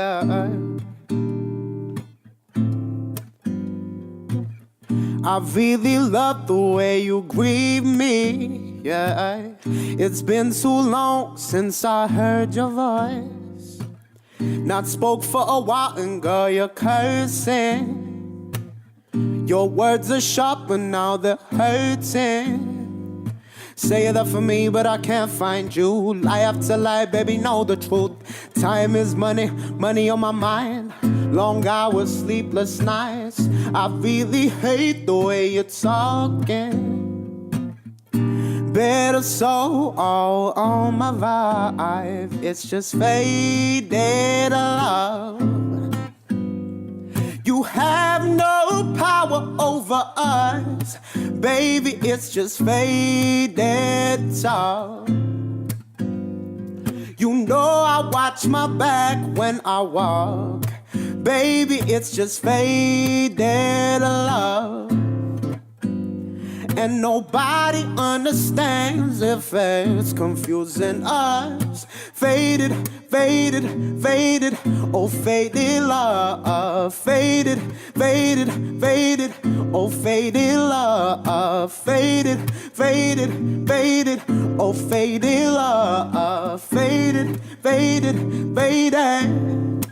yeah. I really love the way you grieve me, yeah. It's been too long since I heard your voice. Not spoke for a while and girl, you're cursing. Your words are sharp but now they're hurting. Say that for me, but I can't find you. Lie after lie, baby, know the truth. Time is money, money on my mind. Long hours, sleepless nights. I really hate the way you're talking. Better so all on my vibe. It's just faded love. You have no power over us. Baby, it's just faded talk. You know I watch my back when I walk. Baby, it's just faded love. And nobody understands if it's confusing us. Faded, faded, faded, oh faded love. Faded, faded, faded, oh faded love. Faded, faded, faded, oh faded love. Faded, faded, faded.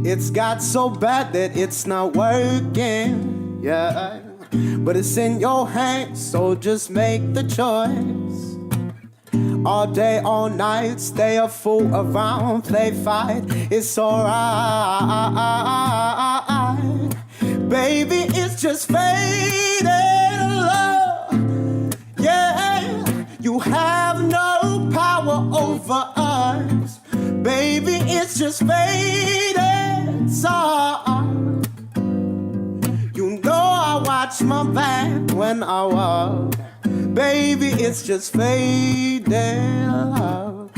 It's got so bad that it's not working, yeah. But it's in your hands, so just make the choice. All day, all night, stay a fool around, play fight, it's alright. Baby, it's just faded love, yeah. You have no power over us. Baby, it's just faded song. You know I watch my back when I walk. Baby, it's just faded love.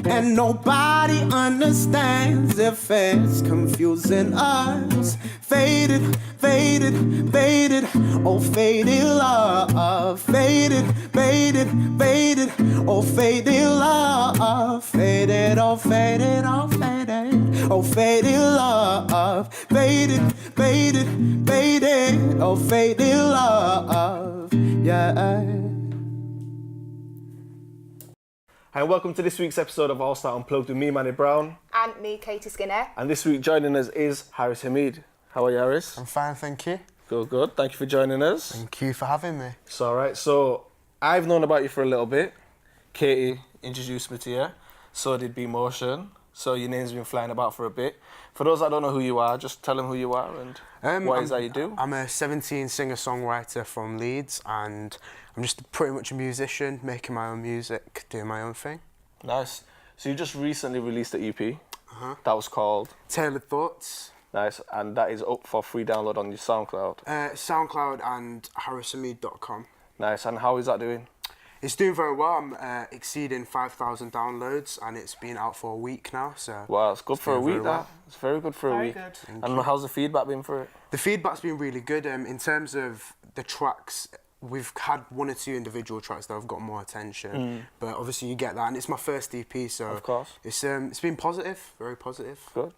And nobody understands if it's confusing us. Faded, faded, faded, oh faded love. Faded, faded, faded, oh faded love. Faded, oh faded, oh faded, oh faded love. Faded, faded, faded, oh faded love, yeah. Hi, and welcome to this week's episode of All Star Unplugged with me, Manny Brown. And me, Katie Skinner. And this week joining us is Hameed. How are you, Harris? I'm fine, thank you. Good, good. Thank you for joining us. Thank you for having me. It's all right. So, I've known about you for a little bit. Katie introduced me to you. So did B-Motion. So your name's been flying about for a bit. For those that don't know who you are, just tell them who you are and what is that you do. I'm a 17 singer-songwriter from Leeds, and I'm just pretty much a musician, making my own music, doing my own thing. Nice. So you just recently released an EP. That was called Tailored Thoughts. Nice, and that is up for free download on your SoundCloud. SoundCloud and harrishameed.com. Nice, and how is that doing? It's doing very well. I'm exceeding 5,000 downloads, and it's been out for a week now. So wow, it's good for a week. That it's very good for a week. Good. And how's the feedback been for it? The feedback's been really good. In terms of the tracks, we've had one or two individual tracks that have got more attention, but obviously you get that, and it's my first EP, so of course it's been positive, very positive. Good.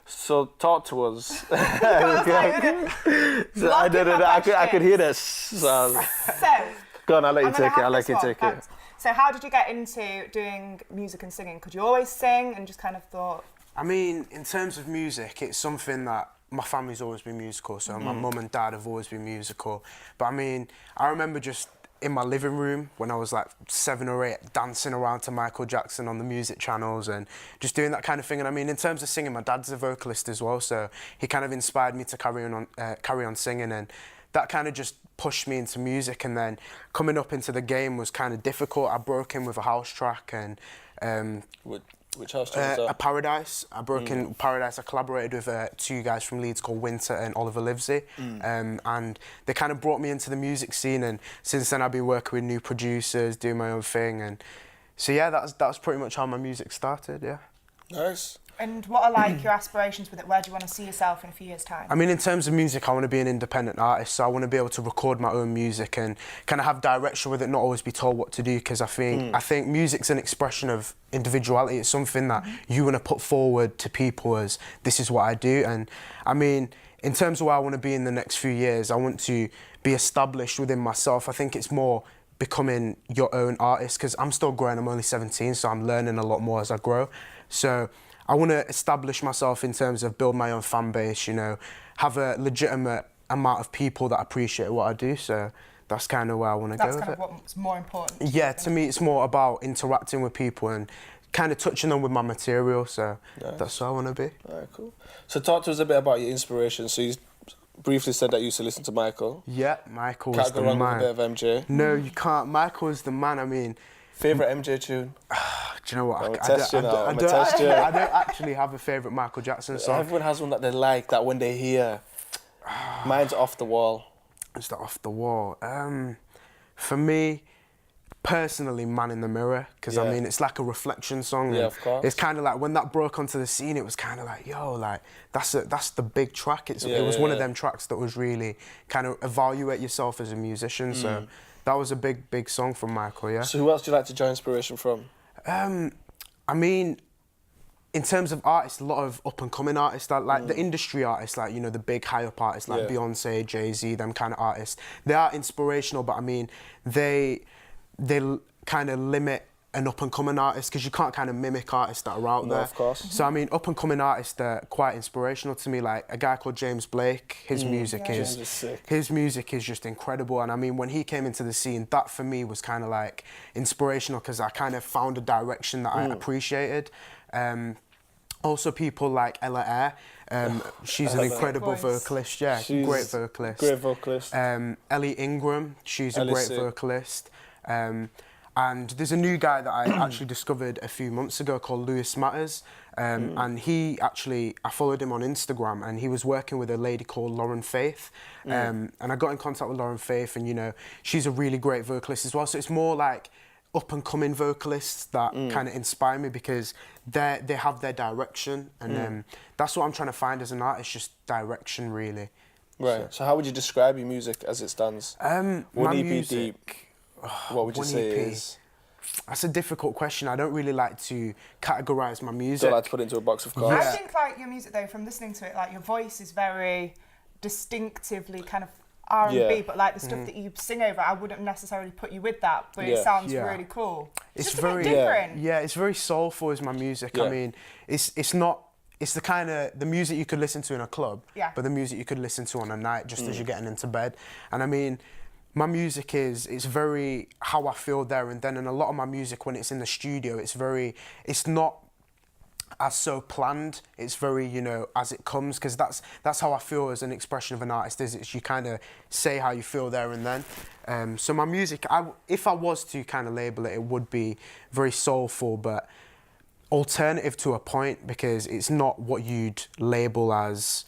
So talk to us. So, I could hear this. So go on, I'll let you take it. So how did you get into doing music and singing? Could you always sing and just kind of thought? I mean, in terms of music, it's something that my family's always been musical, so my mum and dad have always been musical. But I mean, I remember just in my living room when I was like 7 or 8, dancing around to Michael Jackson on the music channels and just doing that kind of thing. And I mean, in terms of singing, my dad's a vocalist as well, so he kind of inspired me to carry on singing, and that kind of just pushed me into music. And then coming up into the game was kind of difficult. I broke in with a house track, and which house track was that? A Paradise. I broke in Paradise. I collaborated with 2 guys from Leeds called Winter and Oliver Livesey, and they kind of brought me into the music scene. And since then, I've been working with new producers, doing my own thing, and so yeah, that's pretty much how my music started. Yeah. Nice. And what are like your aspirations with it? Where do you want to see yourself in a few years' time? I mean, in terms of music, I want to be an independent artist, so I want to be able to record my own music and kind of have direction with it, not always be told what to do, because I think music's an expression of individuality. It's something that you want to put forward to people as, this is what I do. And I mean, in terms of where I want to be in the next few years, I want to be established within myself. I think it's more becoming your own artist, because I'm still growing, I'm only 17, so I'm learning a lot more as I grow. So I want to establish myself in terms of build my own fan base, you know, have a legitimate amount of people that appreciate what I do. So that's kind of where I want to go with it. That's kind of what's more important. Yeah, to me it's more about interacting with people and kind of touching them with my material. So that's what I want to be. All right, cool. So talk to us a bit about your inspiration. So you briefly said that you used to listen to Michael. Yeah, Michael Can't was go the wrong man. with a bit of MJ. No, you can't. Michael is the man. I mean, Favourite MJ tune? do you know what? I'm gonna test you now. I don't actually have a favourite Michael Jackson song. Everyone has one that they like, that when they hear. Mine's Off the Wall. Is that Off the Wall? For me, personally, Man in the Mirror, because I mean, it's like a reflection song. Yeah, and of course. It's kind of like when that broke onto the scene, it was kind of like, yo, like that's the big track. It was one of them tracks that was really kind of evaluate yourself as a musician. So that was a big song from Michael. Yeah. So who else do you like to draw inspiration from? I mean, in terms of artists, a lot of up-and-coming artists, like the industry artists, like, you know, the big high-up artists, like Beyonce, Jay-Z, them kind of artists. They are inspirational, but I mean, they kind of limit an up-and-coming artist, because you can't kind of mimic artists that are out there. Of course. So, I mean, up-and-coming artists, they're quite inspirational to me, like a guy called James Blake. His music James is sick. His music is just incredible, and I mean, when he came into the scene, that for me was kind of like inspirational, because I kind of found a direction that I appreciated. Also, people like Ella Eyre, she's an incredible vocalist. Yeah, She's great vocalist. Great vocalist. Ellie Ingram, she's a Ellie's great sick. vocalist. And there's a new guy that I actually discovered a few months ago called Lewis Matters. And he actually, I followed him on Instagram, and he was working with a lady called Lauren Faith. And I got in contact with Lauren Faith, and, you know, she's a really great vocalist as well. So it's more like up-and-coming vocalists that kind of inspire me, because they have their direction. And that's what I'm trying to find as an artist, just direction, really. Right. So how would you describe your music as it stands? My One EP music, deep. What would you one say EP. is? That's a difficult question. I don't really like to categorise my music. Don't like to put it into a box, of course. I think like your music though, from listening to it, like your voice is very distinctively kind of R&B, Yeah. but like the stuff that you sing over, I wouldn't necessarily put you with that, but it sounds really cool. It's just very a bit different. Yeah, it's very soulful is my music. Yeah. I mean, it's not. It's the kind of the music you could listen to in a club, but the music you could listen to on a night just as you're getting into bed. And I mean, my music it's very how I feel there and then. And a lot of my music, when it's in the studio, it's not as so planned. It's very, you know, as it comes, because that's how I feel as an expression of an artist. It's you kind of say how you feel there and then. So my music, if I was to kind of label it, it would be very soulful, but alternative to a point, because it's not what you'd label as,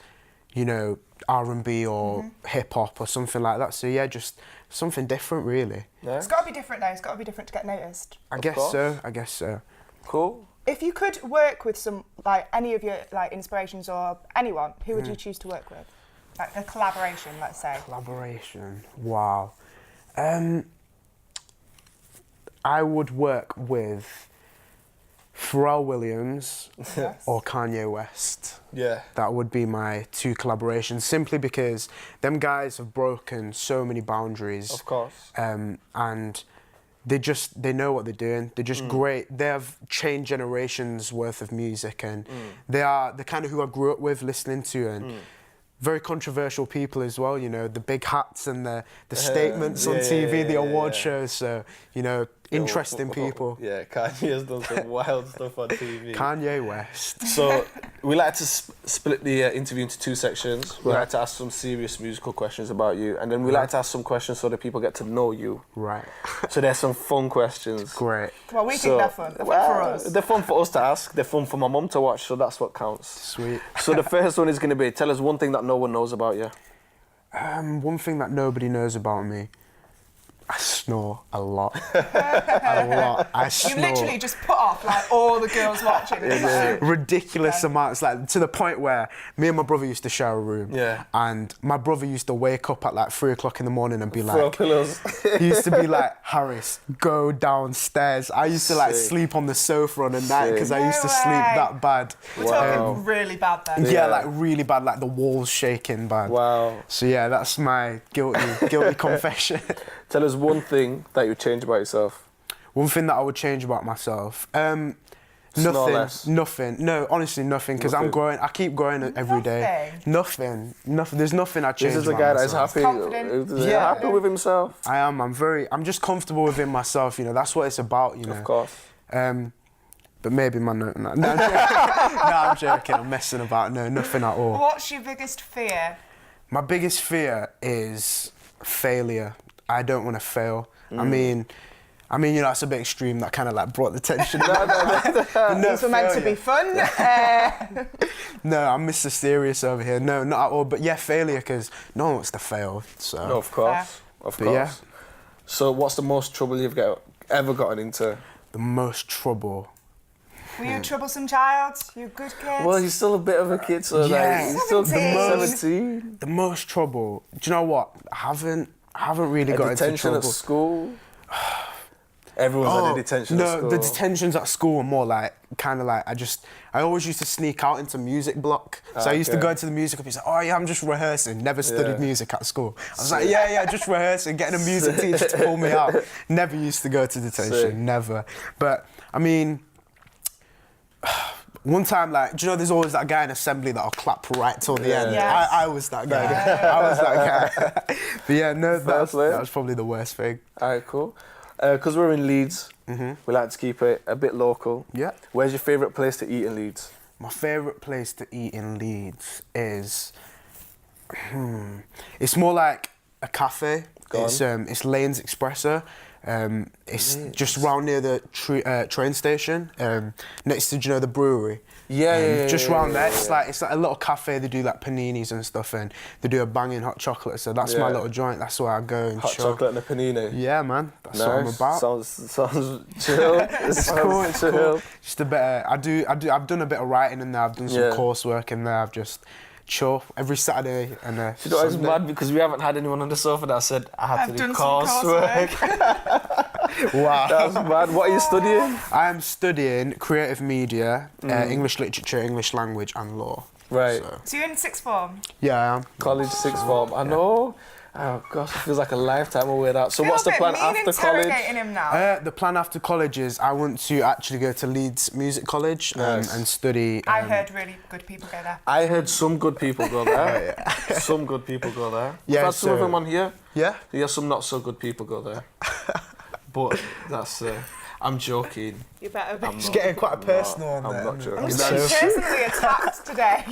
you know, R&B or hip hop or something like that. So yeah, just something different, really. Yeah. It's got to be different though. It's got to be different to get noticed. I guess so. Cool. If you could work with any of your like inspirations or anyone, who would you choose to work with? Like a collaboration, let's say. Collaboration. Wow. I would work with Pharrell Williams or Kanye West. Yeah. That would be my two collaborations, simply because them guys have broken so many boundaries. Of course. And they know what they're doing. They're just great. They have changed generations worth of music, and they are the kind of who I grew up with listening to, and very controversial people as well, you know, the big hats and the statements on TV, the award shows, so, you know, interesting people. Yeah, Kanye has done some wild stuff on TV. Kanye West. So we like to split the interview into two sections. We like to ask some serious musical questions about you, and then we like to ask some questions so that people get to know you. Right. So there's some fun questions. Great. Well, we think they're fun. They're fun for us. They're fun for us to ask. They're fun for my mum to watch, so that's what counts. Sweet. So the first one is going to be, tell us one thing that no one knows about you. One thing that nobody knows about me, I snore a lot. A lot. I snore. You literally just put on off, like all the girls watching. It's like, ridiculous amounts, like to the point where me and my brother used to share a room. Yeah. And my brother used to wake up at like 3 o'clock in the morning and be Throw like, pillows. he used to be like, Harris, go downstairs. I used to like Sick. sleep on the sofa on a night because I No used to sleep way. that bad. we're talking really bad then. Yeah, like really bad, like the walls shaking bad. Wow. So yeah, that's my guilty confession. Tell us one thing that you would change about yourself. One thing that I would change about myself. Snore Nothing. less. Nothing. No, honestly, nothing. Because I'm Nothing. growing. I keep growing every day. Nothing. There's nothing I change. This is a about guy that's myself. happy. Confident. Yeah. Happy with himself. I am. I'm just comfortable within myself. You know, that's what it's about. You know. Of course. But maybe my no, I'm joking. No, I'm joking. I'm messing about. No, nothing at all. What's your biggest fear? My biggest fear is failure. I don't want to fail. I mean, you know, that's a bit extreme. That kind of like brought the tension. No, These were meant to be fun. No, I'm Mr. Serious over here. No, not at all. But yeah, failure, because no one wants to fail. So. No, of course. Fair. Of But course. yeah. So what's the most trouble you've ever gotten into? The most trouble. Were you a troublesome child? You a good kid? Well, he's still a bit of a kid, so Yeah. like, he's still 17. 17. The most trouble. Do you know what? I haven't really got into Detention trouble. at school. Everyone's had a detention at school. the detentions at school were more like, kind of like, I always used to sneak out into music block. So I used to Okay. go into the music and be like, oh yeah, I'm just rehearsing. Never studied Yeah. music at school. I was like, yeah, just rehearsing, getting a music teacher to pull me out. Never used to go to detention, Sick. never. But, I mean, one time, like, do you know there's always that guy in assembly that'll clap right till the end? Yes. I was that guy. I was that guy. But yeah, no, that play. was probably the worst thing. All right, cool. Because we're in Leeds, we like to keep it a bit local. Yeah. Where's your favourite place to eat in Leeds? My favourite place to eat in Leeds is, it's more like a cafe. Go on. It's Lane's Espresso. It's just round near the train station, next to, do you know, the brewery. Yeah, Just round there. It's like a little cafe. They do like paninis and stuff, and they do a banging hot chocolate. So that's my Yeah. little joint. That's where I go and Hot chill. chocolate and a panini. Yeah, man. That's what I'm Nice. about. Sounds chill. It's cool. It's cool. Just a bit. I've done a bit of writing in there. I've done some Yeah. coursework in there. I've just chill every Saturday and You know, it's Sunday. mad because we haven't had anyone on the sofa that said I had I've to do done some coursework. Wow. That's mad. What are you studying? I am studying creative media, English literature, English language, and law. Right. So you're in sixth form? Yeah, I am. College, sixth form. I know. Oh gosh, it feels like a lifetime away. That. So Feel what's a the bit plan mean after college? interrogating him now. The plan after college is I want to actually go to Leeds Music College Nice. and study. I heard really good people go there. I heard some good people go there. Some good people go there. Yeah, We've had some of so- them on here. Yeah. Yeah, some not so good people go there. But that's. I'm joking. You better be. It's getting quite personal on I'm there. not joking. I'm It's just so- personally attacked today.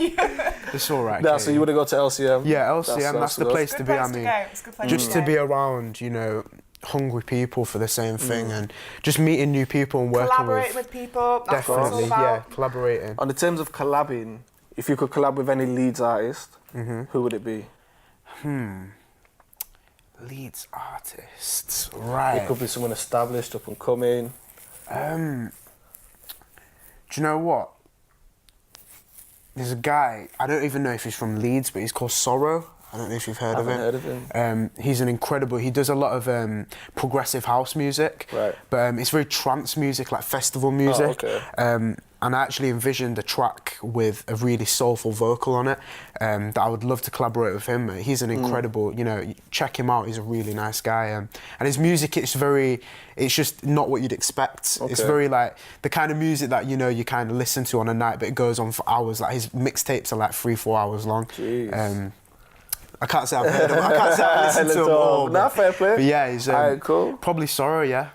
It's all right. Yeah, so Katie. you want to go to LCM? Yeah, LCM. That's the good. place Good to be. place I to mean, go. It's a good place just to to be go. around, you know, hungry people for the same thing, and just meeting new people and working Collaborate with people. That's what Definitely, it's all yeah, about. collaborating. On the terms of collabing, if you could collab with any Leeds artist, who would it be? Leeds artists, right? It could be someone established, up and coming. Do you know what? There's a guy, I don't even know if he's from Leeds, but he's called Sorrow. I don't know if you've heard of him. Haven't heard of him. He's an incredible, he does a lot of progressive house music. Right. But it's very trance music, like festival music. okay. And I actually envisioned a track with a really soulful vocal on it that I would love to collaborate with him. He's an incredible, you know, check him out, he's a really nice guy. And his music, it's just not what you'd expect. Okay. It's very like the kind of music that, you know, you kind of listen to on a night, but it goes on for hours. Like his mixtapes are like 3-4 hours long. Jeez. I can't say I've heard him. I can't say I've listened to them all. Nah, fair play. But yeah, he's Alright, cool. probably Sorrow, yeah.